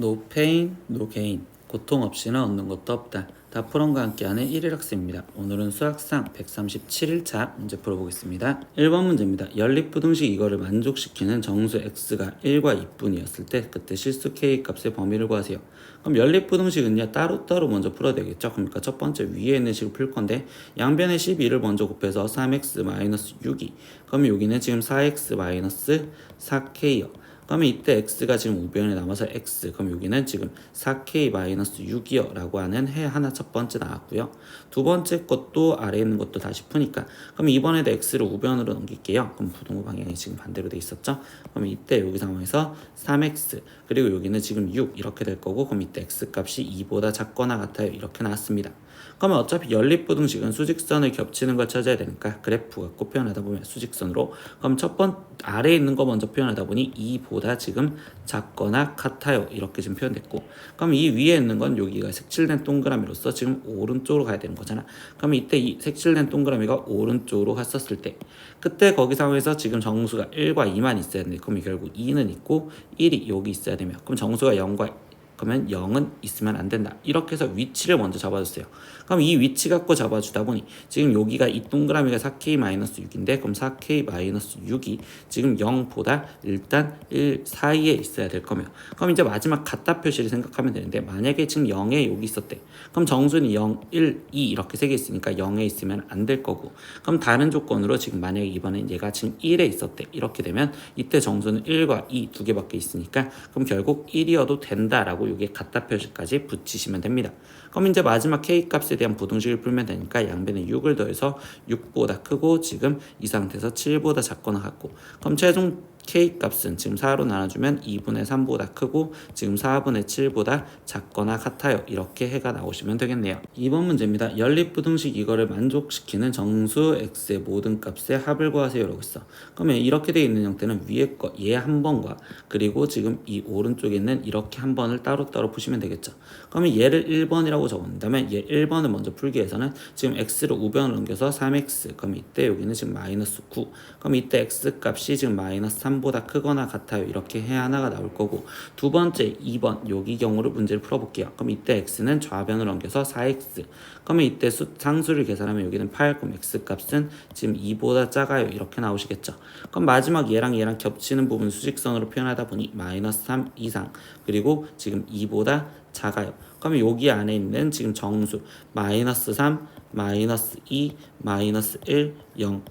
No pain, no gain. 고통 없이는 얻는 것도 없다. 다프롬과 함께하는 1일 학습입니다. 오늘은 수학상 137일차 문제 풀어보겠습니다. 1번 문제입니다. 연립부등식 이거를 만족시키는 정수 x가 1과 2분이었을 때 그때 실수 k 값의 범위를 구하세요. 그럼 연립부등식은요 따로따로 먼저 풀어야 되겠죠. 그러니까 첫 번째 위에 있는 식을 풀 건데 양변에 12를 먼저 곱해서 3x-6이 그럼 여기는 지금 4x-4k요. 그러면 이때 x가 지금 우변에 남아서 x, 그럼 여기는 지금 4k-6이요 라고 하는 해 하나 첫 번째 나왔고요. 두 번째 것도 아래에 있는 것도 다시 푸니까 그럼 이번에도 x를 우변으로 넘길게요. 그럼 부동호 방향이 지금 반대로 돼 있었죠. 그럼 이때 여기 상황에서 3x 그리고 여기는 지금 6 이렇게 될 거고 그럼 이때 x 값이 2보다 작거나 같아요 이렇게 나왔습니다. 그러면 어차피 연립부등식은 수직선을 겹치는 걸 찾아야 되니까 그래프 갖고 표현하다 보면 수직선으로 그럼 첫 번 아래에 있는 거 먼저 표현하다 보니 2보다 지금 작거나 같아요 이렇게 지금 표현됐고 그럼 이 위에 있는 건 여기가 색칠된 동그라미로서 지금 오른쪽으로 가야 되는 거잖아. 그러면 이때 이 색칠된 동그라미가 오른쪽으로 갔었을 때 그때 거기 상황에서 지금 정수가 1과 2만 있어야 되는데 그럼 결국 2는 있고 1이 여기 있어야 되면 그럼 정수가 0과 그러면 0은 있으면 안 된다. 이렇게 해서 위치를 먼저 잡아줬어요. 그럼 이 위치 갖고 잡아주다 보니 지금 여기가 이 동그라미가 4k-6인데 그럼 4k-6이 지금 0보다 일단 1 사이에 있어야 될 거며 그럼 이제 마지막 같다 표시를 생각하면 되는데 만약에 지금 0에 여기 있었대. 그럼 정수는 0, 1, 2 이렇게 세 개 있으니까 0에 있으면 안 될 거고 그럼 다른 조건으로 지금 만약에 이번엔 얘가 지금 1에 있었대. 이렇게 되면 이때 정수는 1과 2 두 개밖에 있으니까 그럼 결국 1이어도 된다라고 이게 같다 표시까지 붙이시면 됩니다. 그럼 이제 마지막 k 값에 대한 부등식을 풀면 되니까 양변에 6을 더해서 6보다 크고 지금 이 상태에서 7보다 작거나 같고 그럼 최종 k 값은 지금 4로 나눠주면 2분의 3보다 크고 지금 4분의 7보다 작거나 같아요. 이렇게 해가 나오시면 되겠네요. 2번 문제입니다. 연립부등식 이거를 만족시키는 정수 x의 모든 값의 합을 구하세요 라고 했어. 그러면 이렇게 되어 있는 형태는 위에 거 얘 한 번과 그리고 지금 이 오른쪽에 있는 이렇게 한 번을 따로따로 푸시면 되겠죠. 그러면 얘를 1번이라고 적었다면 얘 1번을 먼저 풀기 위해서는 지금 x를 우변으로 넘겨서 3x 그럼 이때 여기는 지금 마이너스 9 그럼 이때 x 값이 지금 마이너스 3보다 크거나 같아요 이렇게 해 하나가 나올 거고 두 번째 2번 여기 경우로 문제를 풀어볼게요. 그럼 이때 x는 좌변으로 넘겨서 4x 그러면 이때 상수를 계산하면 여기는 8 그럼 x 값은 지금 2보다 작아요 이렇게 나오시겠죠. 그럼 마지막 얘랑 겹치는 부분 수직선으로 표현하다 보니 마이너스 3 이상 그리고 지금 2보다 작아요. 그러면 여기 안에 있는 지금 정수 마이너스 3, 마이너스 2, 마이너스 1, 0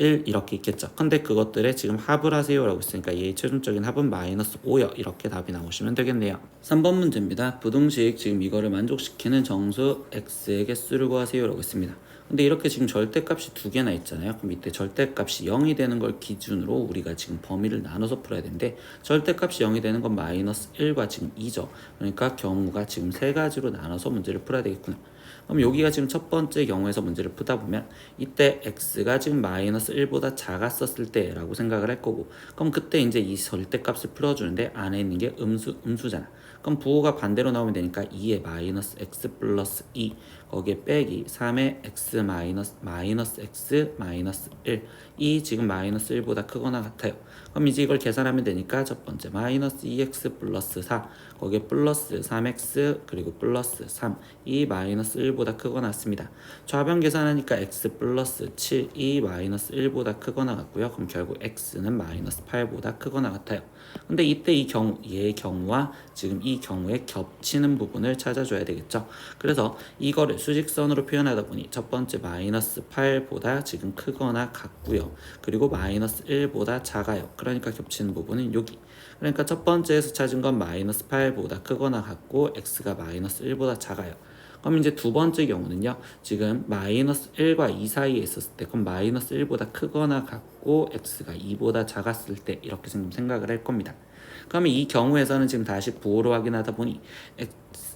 1 이렇게 있겠죠. 근데 그것들의 지금 합을 하세요 라고 있으니까 얘의 최종적인 합은 마이너스 5요. 이렇게 답이 나오시면 되겠네요. 3번 문제입니다. 부등식 지금 이거를 만족시키는 정수 x의 개수를 구하세요 라고 했습니다. 근데 이렇게 지금 절대값이 두 개나 있잖아요. 그럼 이때 절대값이 0이 되는 걸 기준으로 우리가 지금 범위를 나눠서 풀어야 되는데 절대값이 0이 되는 건 마이너스 1과 지금 2죠. 그러니까 경우가 지금 세 가지로 나눠서 문제를 풀어야 되겠구나. 그럼 여기가 지금 첫 번째 경우에서 문제를 푸다 보면 이때 x가 지금 마이너스 1보다 작았었을 때 라고 생각을 할 거고 그럼 그때 이제 이 절대값을 풀어주는데 안에 있는 게 음수잖아. 그럼 부호가 반대로 나오면 되니까 2에 마이너스 x 플러스 2 거기에 빼기 3에 x 마이너스 x 마이너스 1 이 지금 마이너스 1보다 크거나 같아요. 그럼 이제 이걸 계산하면 되니까 첫 번째 마이너스 2x 플러스 4 거기에 플러스 3x 그리고 플러스 3 이 마이너스 1보다 크거나 같습니다. 좌변 계산하니까 x 플러스 7 이 마이너스 1보다 크거나 같고요. 그럼 결국 x는 마이너스 8보다 크거나 같아요. 근데 이때 얘의 경우와 지금 이 경우에 겹치는 부분을 찾아줘야 되겠죠. 그래서 이거를 수직선으로 표현하다 보니 첫 번째 마이너스 8보다 지금 크거나 같고요. 그리고 마이너스 1보다 작아요. 그러니까 겹치는 부분은 여기. 그러니까 첫 번째에서 찾은 건 마이너스 8보다 크거나 같고 x가 마이너스 1보다 작아요. 그럼 이제 두 번째 경우는요. 지금 마이너스 1과 2 사이에 있었을 때 그럼 마이너스 1보다 크거나 같고 x가 2보다 작았을 때 이렇게 생각을 할 겁니다. 그러면 이 경우에서는 지금 다시 부호로 확인하다 보니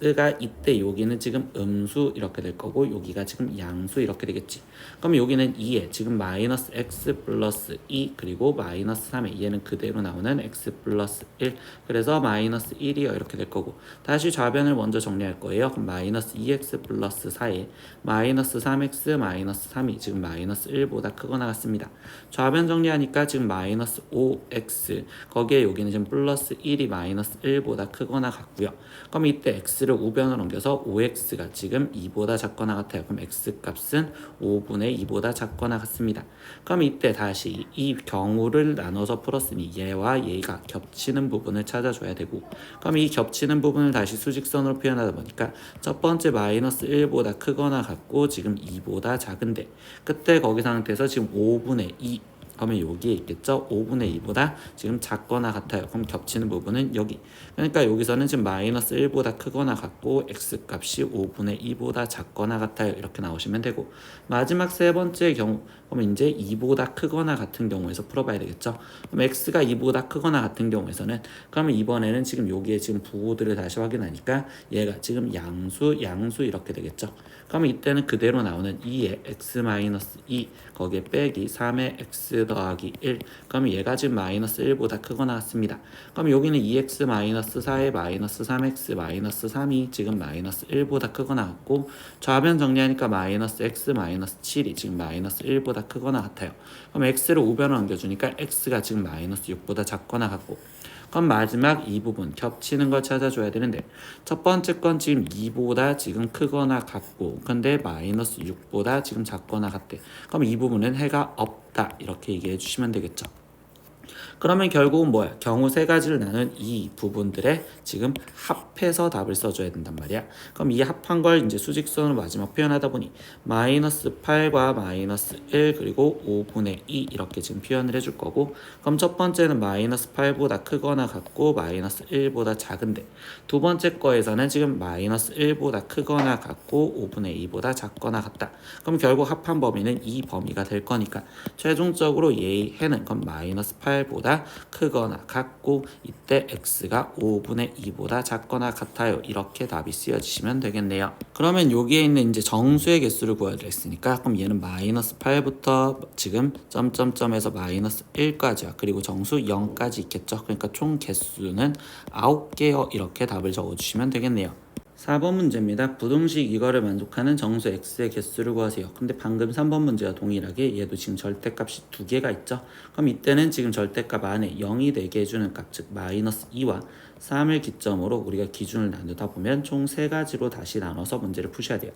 x가 이때 여기는 지금 음수 이렇게 될 거고 여기가 지금 양수 이렇게 되겠지. 그럼 여기는 2에 지금 마이너스 x 플러스 2 그리고 마이너스 3에 얘는 그대로 나오는 x 플러스 1 그래서 마이너스 1이요 이렇게 될 거고 다시 좌변을 먼저 정리할 거예요. 그럼 마이너스 2x 2x 플러스 4에 마이너스 3x 마이너스 3이 지금 마이너스 1보다 크거나 같습니다. 좌변 정리하니까 지금 마이너스 5x 거기에 여기는 지금 플러스 1이 마이너스 1보다 크거나 같고요. 그럼 이때 x를 우변으로 옮겨서 5x가 지금 2보다 작거나 같아요. 그럼 x 값은 5분의 2보다 작거나 같습니다. 그럼 이때 다시 이 경우를 나눠서 풀었으니 얘와 얘가 겹치는 부분을 찾아줘야 되고, 그럼 이 겹치는 부분을 다시 수직선으로 표현하다 보니까 첫 번째 마이너스 1보다 크거나 같고 지금 2보다 작은데, 그때 거기 상태에서 지금 5분의 2 그러면 여기에 있겠죠. 5분의 2보다 지금 작거나 같아요. 그럼 겹치는 부분은 여기. 그러니까 여기서는 지금 마이너스 1보다 크거나 같고 x값이 5분의 2보다 작거나 같아요. 이렇게 나오시면 되고, 마지막 세 번째 경우 그럼 이제 2보다 크거나 같은 경우에서 풀어봐야 되겠죠. 그럼 x가 2보다 크거나 같은 경우에서는 그러면 이번에는 지금 여기에 지금 부호들을 다시 확인하니까 얘가 지금 양수 이렇게 되겠죠. 그러면 이때는 그대로 나오는 2의 x-2 거기에 빼기 3의 x 더하기 1 그러면 얘가 지금 마이너스 1보다 크거나 같습니다. 그럼 여기는 2x-4의 마이너스 3x 마이너스 3이 지금 마이너스 1보다 크거나 같고, 좌변 정리하니까 마이너스 x 마이너스 7이 지금 마이너스 1보다 크거나 같아요. 그럼 x를 우변으로 옮겨주니까 x가 지금 마이너스 6보다 작거나 같고, 그럼 마지막 이 부분 겹치는 걸 찾아줘야 되는데, 첫 번째 건 지금 2보다 지금 크거나 같고 근데 마이너스 6보다 지금 작거나 같대. 그럼 이 부분은 해가 없다 이렇게 얘기해 주시면 되겠죠. 그러면 결국은 뭐야? 경우 세 가지를 나눈 이 부분들에 지금 합해서 답을 써줘야 된단 말이야. 그럼 이 합한 걸 이제 수직선으로 마지막 표현하다 보니 마이너스 8과 마이너스 1 그리고 5분의 2 이렇게 지금 표현을 해줄 거고, 그럼 첫 번째는 마이너스 8보다 크거나 같고 마이너스 1보다 작은데, 두 번째 거에서는 지금 마이너스 1보다 크거나 같고 5분의 2보다 작거나 같다. 그럼 결국 합한 범위는 이 범위가 될 거니까 최종적으로 얘의 해는 그럼 마이너스 8보다 크거나 같고 이때 x가 5분의 2보다 작거나 같아요. 이렇게 답이 쓰여지시면 되겠네요. 그러면 여기에 있는 이제 정수의 개수를 구하랬으니까 그럼 얘는 마이너스 8부터 지금 점점점에서 마이너스 1까지야. 그리고 정수 0까지 있겠죠. 그러니까 총 개수는 9개요. 이렇게 답을 적어주시면 되겠네요. 4번 문제입니다. 부등식 이거를 만족하는 정수 x의 개수를 구하세요. 근데 방금 3번 문제와 동일하게 얘도 지금 절대값이 두 개가 있죠. 그럼 이때는 지금 절대값 안에 0이 되게 해주는 값, 즉 마이너스 2와 3을 기점으로 우리가 기준을 나누다 보면 총 세 가지로 다시 나눠서 문제를 푸셔야 돼요.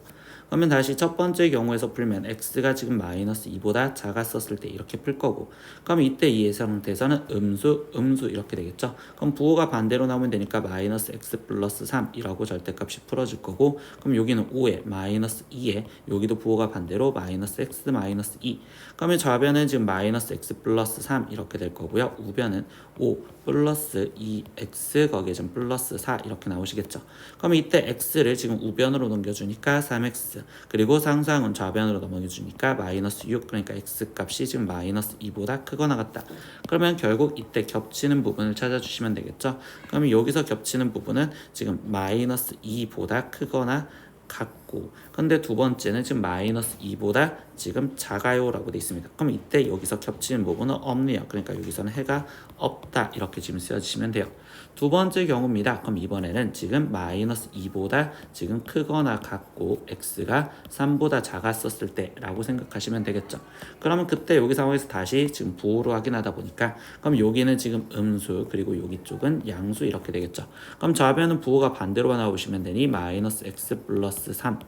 그러면 다시 첫 번째 경우에서 풀면 x가 지금 마이너스 2보다 작았었을 때 이렇게 풀 거고, 그럼 이때 이 상태에서는 음수 이렇게 되겠죠. 그럼 부호가 반대로 나오면 되니까 마이너스 x 플러스 3이라고 절대값이 풀어질 거고, 그럼 여기는 5에 마이너스 2에 여기도 부호가 반대로 마이너스 x 마이너스 2, 그러면 좌변은 지금 마이너스 x 플러스 3 이렇게 될 거고요. 우변은 5 플러스 2x 거기에 좀 플러스 4 이렇게 나오시겠죠. 그러면 이때 x를 지금 우변으로 넘겨주니까 3x, 그리고 상상은 좌변으로 넘겨주니까 마이너스 6, 그러니까 x 값이 지금 마이너스 2보다 크거나 같다. 그러면 결국 이때 겹치는 부분을 찾아주시면 되겠죠. 그러면 여기서 겹치는 부분은 지금 마이너스 2보다 크거나 같고, 근데 두 번째는 지금 마이너스 2보다 지금 작아요 라고 되어 있습니다. 그럼 이때 여기서 겹치는 부분은 없네요. 그러니까 여기서는 해가 없다 이렇게 지금 쓰여주시면 돼요. 두 번째 경우입니다. 그럼 이번에는 지금 마이너스 2보다 지금 크거나 같고 x가 3보다 작았었을 때 라고 생각하시면 되겠죠. 그러면 그때 여기 상황에서 다시 지금 부호로 확인하다 보니까 그럼 여기는 지금 음수 그리고 여기 쪽은 양수 이렇게 되겠죠. 그럼 좌변은 부호가 반대로 나오시면 되니 마이너스 x 플러스 3,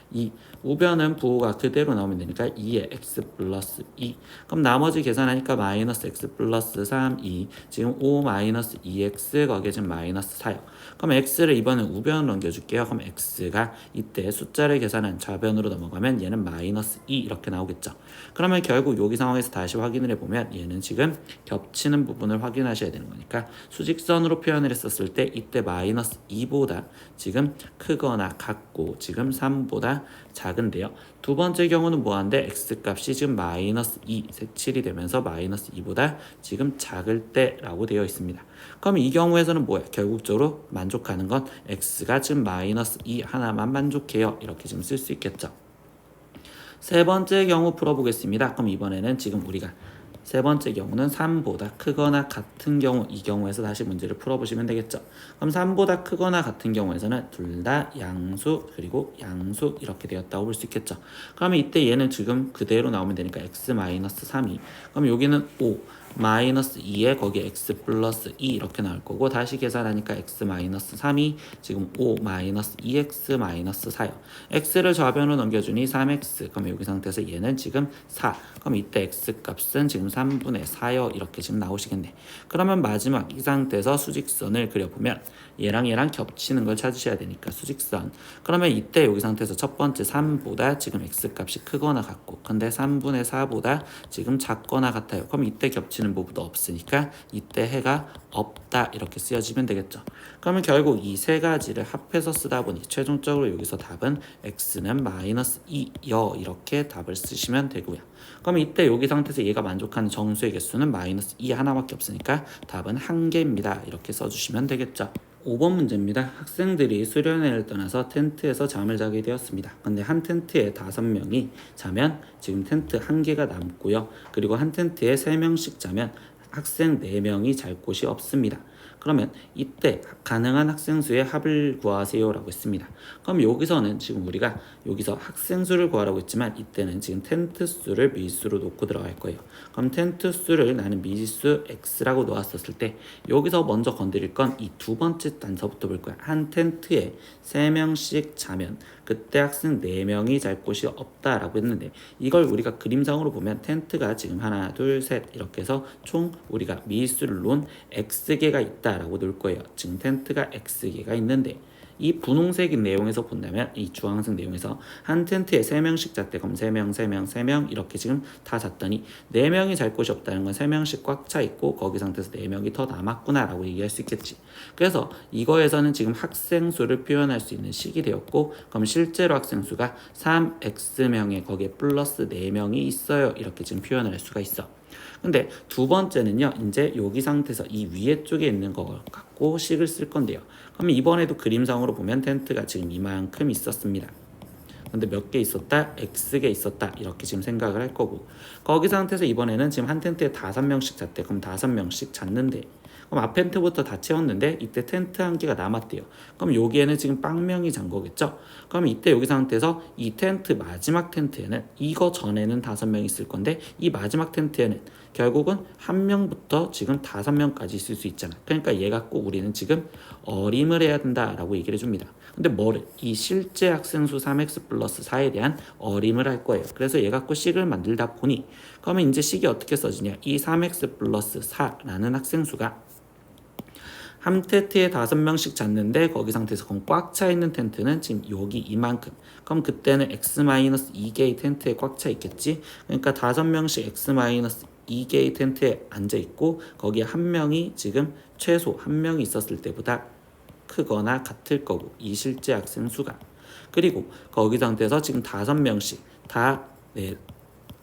2, 우변은 부호가 그대로 나오면 되니까 2의 x 플러스 2, 그럼 나머지 계산하니까 마이너스 x 플러스 3, 2, 지금 5 마이너스 2x 거기에 지금 마이너스 4요. 그럼 x를 이번엔 우변으로 넘겨줄게요. 그럼 x가 이때 숫자를 계산한 좌변으로 넘어가면 얘는 마이너스 2 이렇게 나오겠죠. 그러면 결국 여기 상황에서 다시 확인을 해보면 얘는 지금 겹치는 부분을 확인하셔야 되는 거니까 수직선으로 표현을 했었을 때 이때 마이너스 2보다 지금 크거나 같고 지금 3보다 작은데요. 두 번째 경우는 뭐한데 x값이 지금 마이너스 2 색칠이 되면서 마이너스 2보다 지금 작을 때라고 되어 있습니다. 그럼 이 경우에서는 뭐야? 결국적으로 만족하는 건 x가 지금 마이너스 2 하나만 만족해요. 이렇게 지금 쓸 수 있겠죠. 세 번째 경우 풀어보겠습니다. 그럼 이번에는 지금 우리가 세 번째 경우는 3보다 크거나 같은 경우, 이 경우에서 다시 문제를 풀어보시면 되겠죠. 그럼 3보다 크거나 같은 경우에서는 둘 다 양수 그리고 양수 이렇게 되었다고 볼 수 있겠죠. 그러면 이때 얘는 지금 그대로 나오면 되니까 x-3이, 그럼 여기는 5 마이너스 2에 거기에 x 플러스 2 이렇게 나올 거고, 다시 계산하니까 x-3이 지금 5 마이너스 2x 마이너스 4요. x를 좌변으로 넘겨주니 3x, 그럼 여기 상태에서 얘는 지금 4, 그럼 이때 x 값은 지금 3분의 4요. 이렇게 지금 나오시겠네. 그러면 마지막 이 상태에서 수직선을 그려보면 얘랑 얘랑 겹치는 걸 찾으셔야 되니까 수직선, 그러면 이때 여기 상태에서 첫 번째 3보다 지금 x 값이 크거나 같고, 근데 3분의 4보다 지금 작거나 같아요. 그럼 이때 겹치는 부분도 없으니까 이때 해가 없다 이렇게 쓰여지면 되겠죠. 그러면 결국 이 세 가지를 합해서 쓰다 보니 최종적으로 여기서 답은 x는 마이너스 2여 이렇게 답을 쓰시면 되고요. 그럼 이때 여기 상태에서 얘가 만족하는 정수의 개수는 마이너스 2 하나밖에 없으니까 답은 1개입니다. 이렇게 써주시면 되겠죠. 5번 문제입니다. 학생들이 수련회를 떠나서 텐트에서 잠을 자게 되었습니다. 근데 한 텐트에 5명이 자면 지금 텐트 1개가 남고요. 그리고 한 텐트에 3명씩 자면 학생 4명이 잘 곳이 없습니다. 그러면 이때 가능한 학생 수의 합을 구하세요 라고 했습니다. 그럼 여기서는 지금 우리가 여기서 학생 수를 구하라고 했지만 이때는 지금 텐트 수를 미지수로 놓고 들어갈 거예요. 그럼 텐트 수를 나는 미지수 x라고 놓았었을 때 여기서 먼저 건드릴 건 이 두 번째 단서부터 볼 거야. 한 텐트에 3명씩 자면 그때 학생 4명이 잘 곳이 없다라고 했는데, 이걸 우리가 그림상으로 보면 텐트가 지금 하나 둘 셋 이렇게 해서 총 우리가 미지수를 놓은 x개가 있다라고 놓을 거예요. 지금 텐트가 x개가 있는데 이 분홍색인 내용에서 본다면 이 주황색 내용에서 한 텐트에 3명씩 잤대. 그럼 3명, 3명, 3명 이렇게 지금 다 잤더니 4명이 잘 곳이 없다는 건 3명씩 꽉 차 있고 거기 상태에서 4명이 더 남았구나 라고 얘기할 수 있겠지. 그래서 이거에서는 지금 학생 수를 표현할 수 있는 식이 되었고, 그럼 실제로 학생 수가 3x명에 거기에 플러스 4명이 있어요. 이렇게 지금 표현을 할 수가 있어. 근데 두 번째는요, 이제 여기 상태에서 이 위에 쪽에 있는 거 갖고 식을 쓸 건데요. 그럼 이번에도 그림상으로 보면 텐트가 지금 이만큼 있었습니다. 근데 몇 개 있었다? x개 있었다. 이렇게 지금 생각을 할 거고, 거기 상태에서 이번에는 지금 한 텐트에 5명씩 잤대. 그럼 5명씩 잤는데, 그럼 앞 텐트부터 다 채웠는데 이때 텐트 1개가 남았대요. 그럼 여기에는 지금 빵명이 잔 거겠죠? 그럼 이때 여기 상태에서 이 텐트 마지막 텐트에는 이거 전에는 5명이 있을 건데 이 마지막 텐트에는 결국은 1명부터 지금 5명까지 있을 수 있잖아. 그러니까 얘 갖고 우리는 지금 어림을 해야 된다라고 얘기를 해줍니다. 근데 뭐를? 이 실제 학생 수 3x 플러스 4에 대한 어림을 할 거예요. 그래서 얘 갖고 식을 만들다 보니, 그러면 이제 식이 어떻게 써지냐? 이 3x 플러스 4라는 학생 수가 한 텐트에 5명씩 잤는데 거기 상태에서 그럼 꽉 차 있는 텐트는 지금 여기 이만큼. 그럼 그때는 x-2개의 텐트에 꽉 차 있겠지. 그러니까 5명씩 x-2개의 텐트에 앉아 있고 거기에 1명이 지금 최소 1명이 있었을 때보다 크거나 같을 거고, 이 실제 학생 수가. 그리고 거기 상태에서 지금 5명씩 다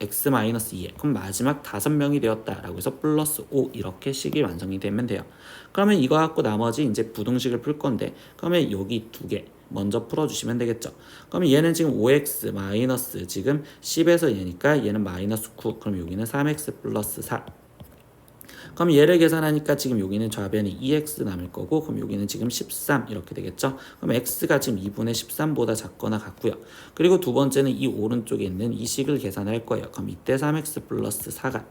x-2에 그럼 마지막 5명이 되었다라고 해서 플러스 5 이렇게 식이 완성이 되면 돼요. 그러면 이거 갖고 나머지 이제 부등식을 풀 건데, 그러면 여기 2개 먼저 풀어주시면 되겠죠. 그러면 얘는 지금 5x 마이너스 지금 10에서 얘니까 얘는 마이너스 9, 그럼 여기는 3x 플러스 4. 그럼 얘를 계산하니까 지금 여기는 좌변이 2x 남을 거고, 그럼 여기는 지금 13 이렇게 되겠죠. 그럼 x가 지금 2분의 13보다 작거나 같고요. 그리고 두 번째는 이 오른쪽에 있는 이 식을 계산할 거예요. 그럼 이때 3x 플러스 4가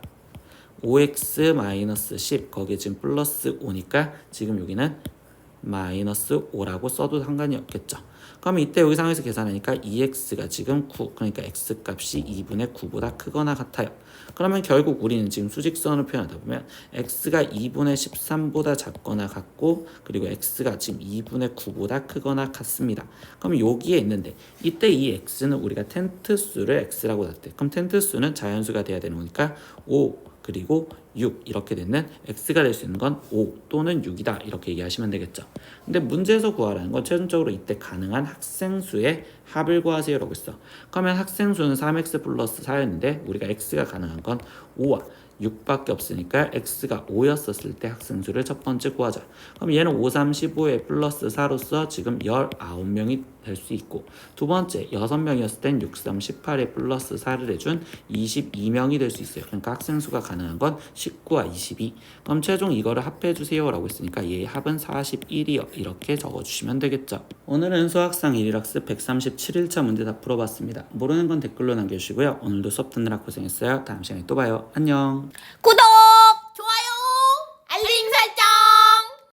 5x 마이너스 10 거기에 지금 플러스 5니까 지금 여기는 마이너스 5라고 써도 상관이 없겠죠. 그럼 이때 여기 상황에서 계산하니까 2x가 지금 9, 그러니까 x값이 2분의 9보다 크거나 같아요. 그러면 결국 우리는 지금 수직선을 표현하다 보면 x가 2분의 13보다 작거나 같고, 그리고 x가 지금 2분의 9보다 크거나 같습니다. 그럼 여기에 있는데 이때 이 x는 우리가 텐트 수를 x라고 놨대. 그럼 텐트 수는 자연수가 돼야 되는 거니까 5 그리고 6 이렇게 되는 x가 될 수 있는 건 5 또는 6이다 이렇게 얘기하시면 되겠죠. 근데 문제에서 구하라는 건 최종적으로 이때 가능한 학생 수의 합을 구하세요 라고 했어. 그러면 학생 수는 3x 플러스 4였는데 우리가 x가 가능한 건 5와 6밖에 없으니까 x가 5였었을 때 학생 수를 첫 번째 구하자. 그럼 얘는 5, 3, 15에 플러스 4로서 지금 19명이 될 수 있고, 두 번째 6명이었을 땐 6, 3, 18에 플러스 4를 해준 22명이 될 수 있어요. 그러니까 학생 수가 가능한 건 19와 22. 그럼 최종 이거를 합해 주세요 라고 했으니까 얘의 합은 41이요 이렇게 적어주시면 되겠죠. 오늘은 수학상 1일학습 137일차 문제 다 풀어봤습니다. 모르는 건 댓글로 남겨주시고요. 오늘도 수업 듣느라 고생했어요. 다음 시간에 또 봐요. 안녕. 구독!